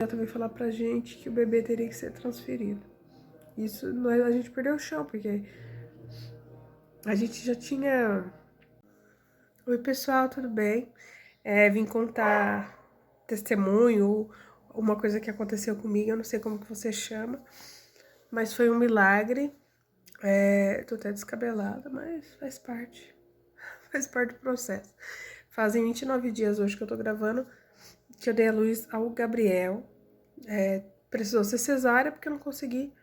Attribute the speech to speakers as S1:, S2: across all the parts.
S1: Já também falar pra gente que o bebê teria que ser transferido. Isso, a gente perdeu o chão, porque a gente já tinha... Oi, pessoal, tudo bem? Vim contar testemunho, uma coisa que aconteceu comigo, eu não sei como que você chama, mas foi um milagre. Tô até descabelada, mas faz parte. Faz parte do processo. Fazem 29 dias hoje que eu tô gravando, que eu dei a luz ao Gabriel. Precisou ser cesárea porque eu não consegui,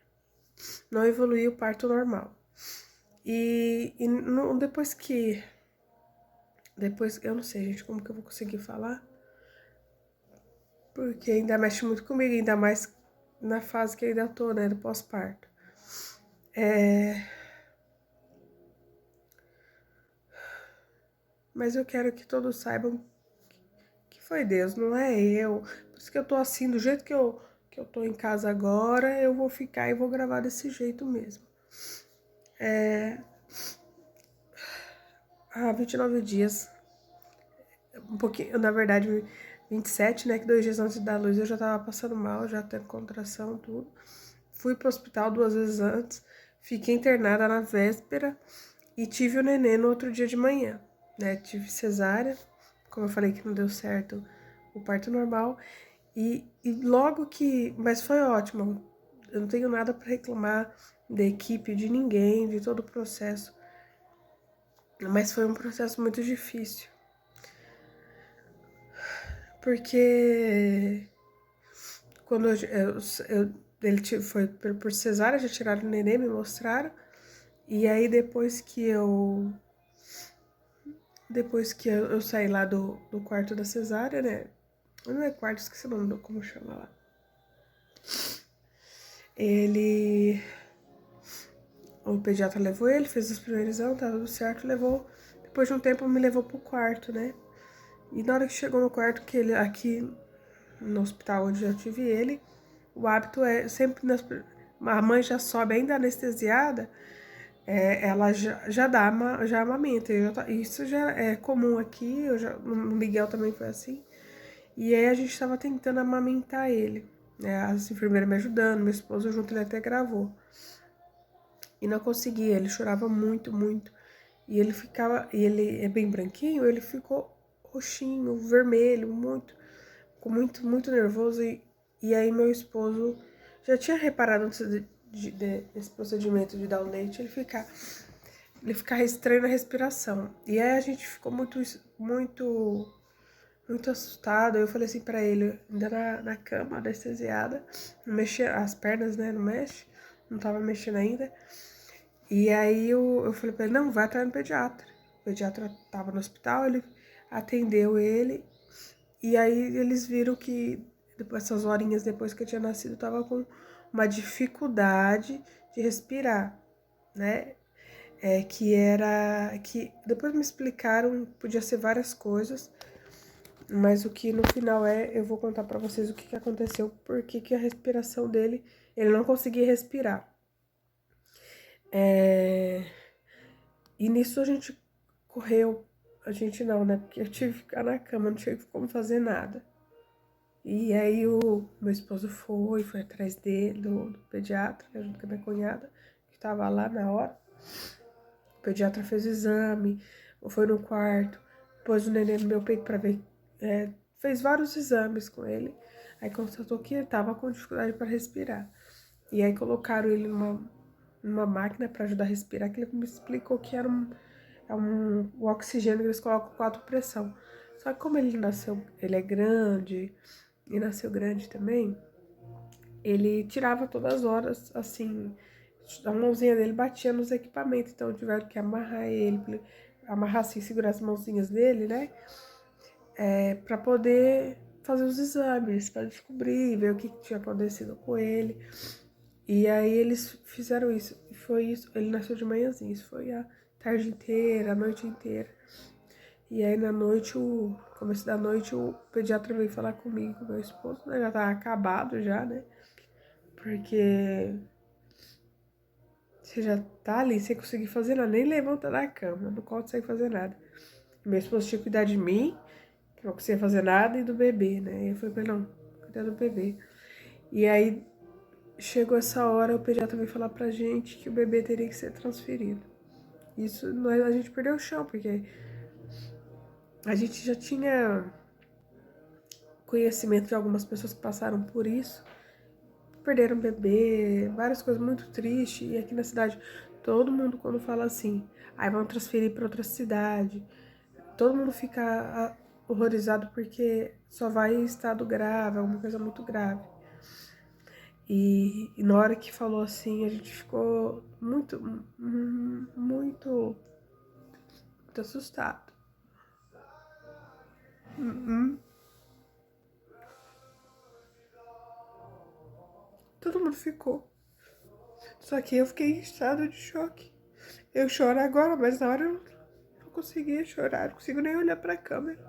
S1: não evoluir o parto normal. Depois, eu não sei, gente, como que eu vou conseguir falar, porque ainda mexe muito comigo, ainda mais na fase que eu ainda tô, né, do pós-parto. Mas eu quero que todos saibam que foi Deus, não é eu. Por isso que eu tô assim, do jeito que eu tô em casa agora, eu vou ficar e vou gravar desse jeito mesmo. Há 29 dias, um pouquinho, na verdade, 27, né, que 2 dias antes da luz eu já tava passando mal, já tendo contração, tudo. Fui pro hospital 2 vezes antes, fiquei internada na véspera e tive o nenê no outro dia de manhã, né, tive cesárea, como eu falei que não deu certo o parto normal, e logo que, mas foi ótimo, eu não tenho nada para reclamar da equipe, de ninguém, de todo o processo, mas foi um processo muito difícil, porque quando ele foi por cesárea, já tiraram o neném, me mostraram, e aí depois que eu saí lá do quarto da cesárea, né, não é quarto, esqueci o nome, como chama lá, o pediatra levou ele, fez os primeiros exames, tá tudo certo, depois de um tempo me levou pro quarto, né, e na hora que chegou no quarto, que ele, aqui no hospital onde eu tive ele, o hábito é sempre, a mãe já sobe ainda anestesiada, ela já dá, já amamenta, isso já é comum aqui, no Miguel também foi assim, e aí a gente estava tentando amamentar ele, né, as enfermeiras me ajudando, meu esposo junto, ele até gravou, e não conseguia, ele chorava muito, muito, e ele é bem branquinho, ele ficou roxinho, vermelho, ficou muito, muito nervoso, e aí meu esposo já tinha reparado antes desse procedimento de dar o leite, ele ficar estranho na respiração. E aí a gente ficou muito, muito, muito assustado. Eu falei assim pra ele, ainda na cama, anestesiada, não mexia as pernas, né, não mexe, não tava mexendo ainda. E aí eu falei pra ele, não, vai atrás do pediatra. O pediatra tava no hospital, ele atendeu ele, e aí eles viram que, depois, essas horinhas depois que eu tinha nascido, eu tava com uma dificuldade de respirar, né? Que depois me explicaram, podia ser várias coisas, mas o que no final eu vou contar pra vocês o que aconteceu, porque que a respiração dele, ele não conseguia respirar. E nisso a gente correu, a gente não, né? Porque eu tive que ficar na cama, não tive como fazer nada. E aí o meu esposo foi atrás dele, do pediatra, né, junto com a minha cunhada, que tava lá na hora. O pediatra fez o exame, foi no quarto, pôs o neném no meu peito pra ver, fez vários exames com ele. Aí constatou que ele tava com dificuldade para respirar. E aí colocaram ele numa máquina para ajudar a respirar, que ele me explicou que era o oxigênio que eles colocam com alta pressão. Só que como ele nasceu, ele é grande, e nasceu grande também, ele tirava todas as horas, assim, a mãozinha dele batia nos equipamentos, então tiveram que amarrar ele, amarrar assim, segurar as mãozinhas dele, né, pra poder fazer os exames, pra descobrir, ver o que tinha acontecido com ele. E aí eles fizeram isso, e foi isso, ele nasceu de manhãzinha, isso foi a tarde inteira, a noite inteira. E aí na noite, começo da noite, o pediatra veio falar comigo, meu esposo, né, já tava acabado já, né, porque você já tá ali sem conseguir fazer nada, nem levanta da cama, não consegue fazer nada. Meu esposo tinha que cuidar de mim, que não conseguia fazer nada, e do bebê, né, e eu falei pra ele, não, cuidar do bebê. E aí chegou essa hora, o pediatra veio falar pra gente que o bebê teria que ser transferido. Isso, a gente perdeu o chão, porque a gente já tinha conhecimento de algumas pessoas que passaram por isso, perderam bebê, várias coisas muito tristes. E aqui na cidade, todo mundo quando fala assim, aí vão transferir para outra cidade, todo mundo fica horrorizado porque só vai em estado grave, alguma coisa muito grave. E na hora que falou assim, a gente ficou muito assustado. Todo mundo ficou. Só que eu fiquei em estado de choque. Eu choro agora, mas na hora eu não conseguia chorar, não consigo nem olhar pra câmera.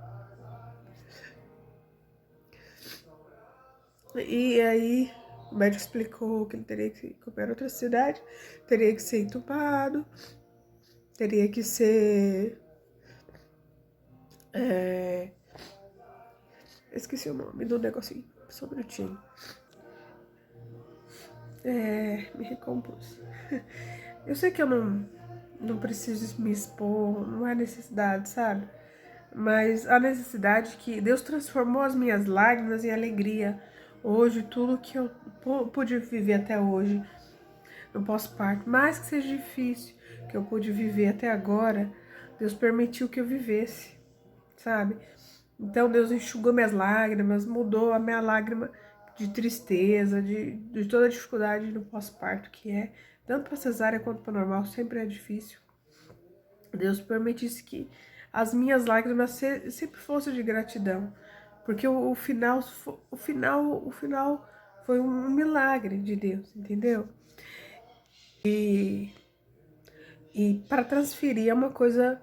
S1: E aí o médico explicou que ele teria que comer outra cidade, teria que ser entubado, teria que ser. Esqueci o nome do negocinho, só um minutinho. Me recompus. Eu sei que eu não preciso me expor, não há necessidade, sabe? Mas a necessidade que Deus transformou as minhas lágrimas em alegria. Hoje, tudo que eu pude viver até hoje, no pós-parto, mais que seja difícil, que eu pude viver até agora, Deus permitiu que eu vivesse, sabe? Então Deus enxugou minhas lágrimas, mudou a minha lágrima de tristeza, de toda a dificuldade no pós-parto que é, tanto para cesárea quanto para normal, sempre é difícil. Deus permitisse que as minhas lágrimas sempre fossem de gratidão, porque o final foi um milagre de Deus, entendeu? E para transferir é uma coisa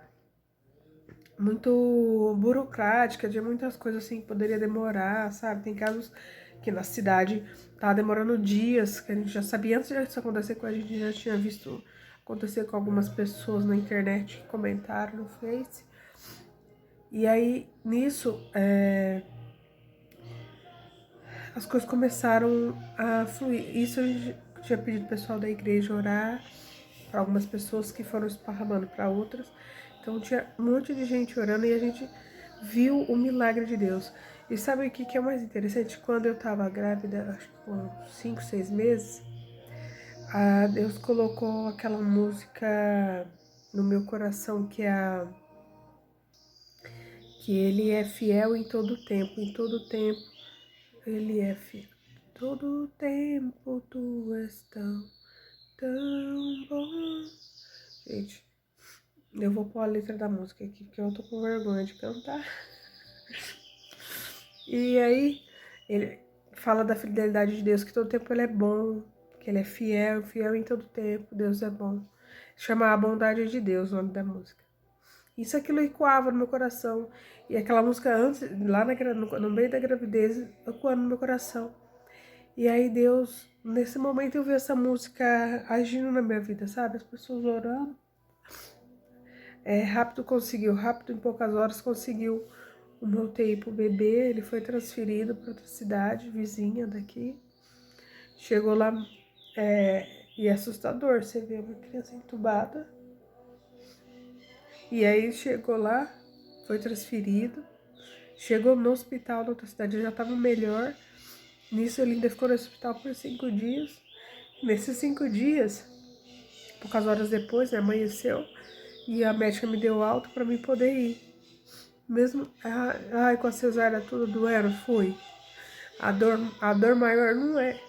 S1: muito burocrática, de muitas coisas assim que poderia demorar, sabe? Tem casos que na cidade tá demorando dias, que a gente já sabia antes disso acontecer com a gente, já tinha visto acontecer com algumas pessoas na internet que comentaram no Face. E aí, nisso, as coisas começaram a fluir. Isso a gente tinha pedido o pessoal da igreja orar para algumas pessoas que foram esparramando para outras. Então tinha um monte de gente orando e a gente viu o milagre de Deus. E sabe o que é mais interessante? Quando eu tava grávida, acho que com 5, 6 meses, Deus colocou aquela música no meu coração que Ele é fiel em todo tempo Ele é fiel. Todo tempo tu és tão bom. Gente, eu vou pôr a letra da música aqui, porque eu tô com vergonha de cantar. E aí, ele fala da fidelidade de Deus, que todo tempo ele é bom, que ele é fiel, fiel em todo tempo, Deus é bom. Chama A Bondade de Deus, o nome da música. Isso aquilo ecoava no meu coração. E aquela música antes, lá no meio da gravidez, ecoando no meu coração. E aí Deus, nesse momento eu vi essa música agindo na minha vida, sabe? As pessoas orando. Rápido, em poucas horas conseguiu o meu UTI pro bebê. Ele foi transferido para outra cidade, vizinha daqui. Chegou lá, e é assustador, você vê uma criança entubada. E aí chegou lá, foi transferido. Chegou no hospital da outra cidade, já estava melhor. Nisso ele ainda ficou no hospital por 5 dias. Nesses 5 dias, poucas horas depois, né, amanheceu. E a médica me deu alta para mim poder ir. Mesmo com a cesárea tudo doendo, fui. A dor maior não é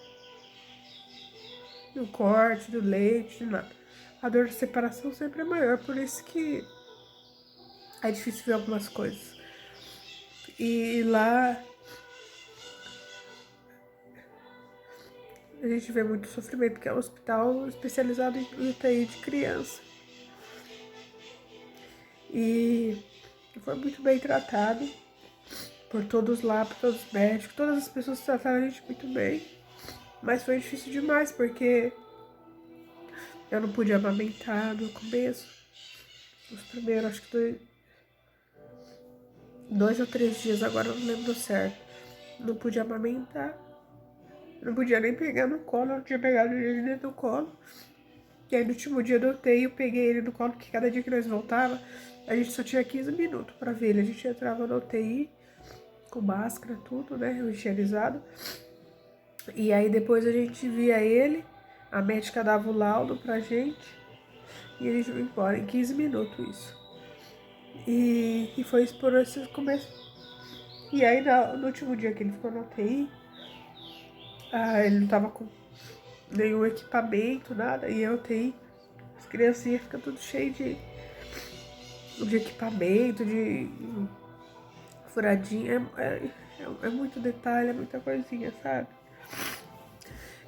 S1: do corte, do leite, de nada. A dor de separação sempre é maior, por isso que é difícil ver algumas coisas. E lá a gente vê muito sofrimento, porque é um hospital especializado em UTI de criança. E foi muito bem tratado por todos lá, por todos os médicos, todas as pessoas trataram a gente muito bem. Mas foi difícil demais, porque eu não podia amamentar no começo. Os primeiros, acho que 2 ou 3 dias, agora eu não lembro certo. não podia amamentar, não podia nem pegar no colo, eu não tinha pegado ele dentro do colo. E aí no último dia do UTI eu peguei ele no colo, porque cada dia que nós voltava, a gente só tinha 15 minutos pra ver ele. A gente entrava no UTI com máscara, tudo, né, higienizado. E aí depois a gente via ele, a médica dava o laudo pra gente e ele ia embora em 15 minutos isso. E foi isso por esse começo. E aí no último dia que ele ficou na UTI, ele não tava com nenhum equipamento, nada, e a UTI, as criancinhas ficam tudo cheio de equipamento, de furadinha, é muito detalhe, é muita coisinha, sabe?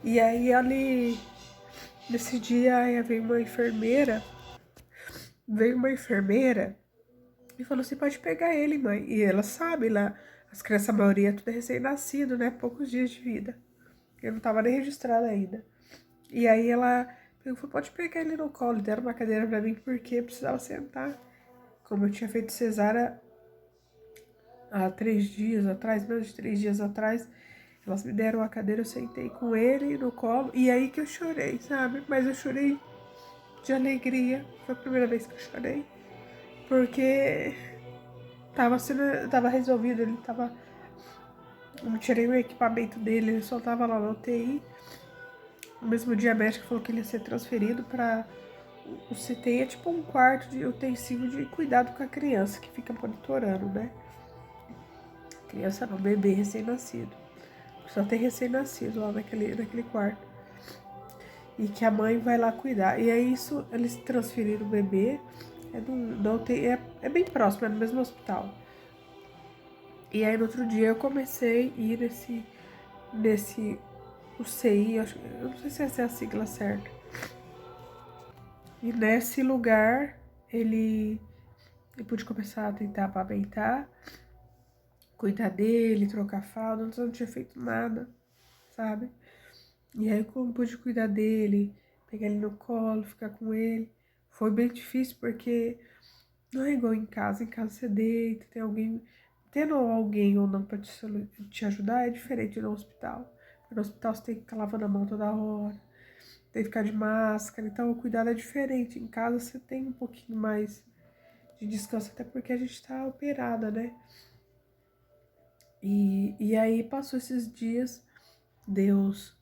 S1: E aí ali, nesse dia, veio uma enfermeira e falou assim, pode pegar ele, mãe. E ela sabe lá, as crianças, a maioria, tudo é recém-nascido, né? Poucos dias de vida. Eu não tava nem registrada ainda. E aí ela falou, pode pegar ele no colo. Deram uma cadeira pra mim porque eu precisava sentar. Como eu tinha feito cesárea há 3 dias atrás, menos de 3 dias atrás, elas me deram a cadeira, eu sentei com ele no colo. E aí que eu chorei, sabe? Mas eu chorei de alegria. Foi a primeira vez que eu chorei. Porque tava resolvido, ele tava... Eu não tirei o equipamento dele, ele só tava lá na UTI. No mesmo dia a médica falou que ele ia ser transferido para o CTI, é tipo um quarto de utensílio de cuidado com a criança, que fica monitorando, né? Criança não, bebê recém-nascido. Só tem recém-nascido lá naquele quarto. E que a mãe vai lá cuidar. E aí isso, eles transferiram o bebê, é bem próximo, é no mesmo hospital. E aí no outro dia eu comecei a ir nesse UCI, eu não sei se essa é a sigla certa. E nesse lugar eu pude começar a tentar amamentar, cuidar dele, trocar fralda, antes eu não tinha feito nada, sabe? E aí como pude cuidar dele, pegar ele no colo, ficar com ele, foi bem difícil porque não é igual em casa você deita, tem alguém, tendo alguém ou não pra te ajudar é diferente no hospital. No hospital você tem que ficar lavando a mão toda hora, tem que ficar de máscara, então o cuidado é diferente. Em casa você tem um pouquinho mais de descanso, até porque a gente tá operada, né? E aí passou esses dias, Deus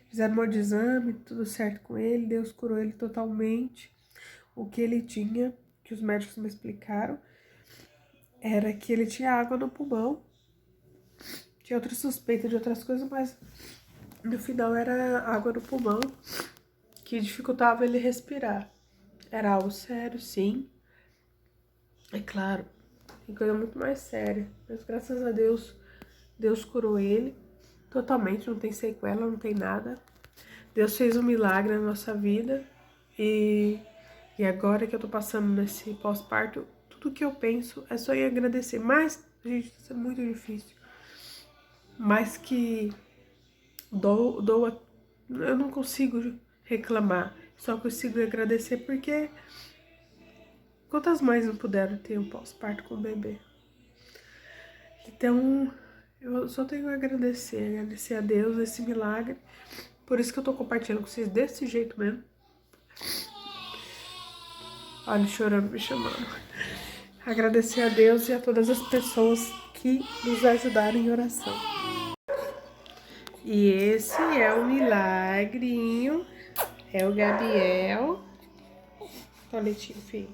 S1: fizeram um monte de exame, tudo certo com ele, Deus curou ele totalmente. O que ele tinha, que os médicos me explicaram, era que ele tinha água no pulmão. Tinha outra suspeita de outras coisas, mas no final era água no pulmão que dificultava ele respirar. Era algo sério, sim. É claro, tem coisa muito mais séria. Mas graças a Deus, Deus curou ele totalmente, não tem sequela, não tem nada. Deus fez um milagre na nossa vida e agora que eu tô passando nesse pós-parto, tudo que eu penso é só em agradecer. Mas, gente, isso é muito difícil. Mas que eu não consigo reclamar, só consigo agradecer porque quantas mães não puderam ter um pós-parto com o bebê? Então, eu só tenho a agradecer a Deus esse milagre. Por isso que eu tô compartilhando com vocês desse jeito mesmo. Olha, chorando, me chamando. Agradecer a Deus e a todas as pessoas que nos ajudaram em oração. E esse é o milagrinho. É o Gabriel. Toletinho, filho.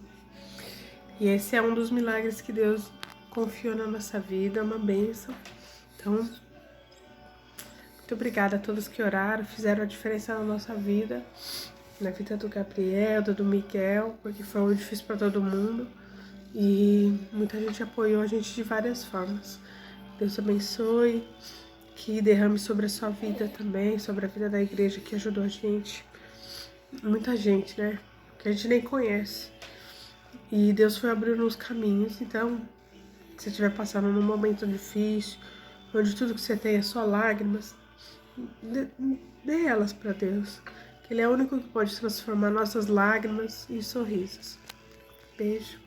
S1: E esse é um dos milagres que Deus confiou na nossa vida, é uma bênção. Então, muito obrigada a todos que oraram, fizeram a diferença na nossa vida, na vida do Gabriel, do Miguel, porque foi muito difícil para todo mundo. E muita gente apoiou a gente de várias formas. Deus abençoe, que derrame sobre a sua vida também, sobre a vida da igreja que ajudou a gente. Muita gente, né? Que a gente nem conhece. E Deus foi abrindo os caminhos. Então, se você estiver passando num momento difícil, onde tudo que você tem é só lágrimas, dê elas para Deus. Que Ele é o único que pode transformar nossas lágrimas em sorrisos. Beijo.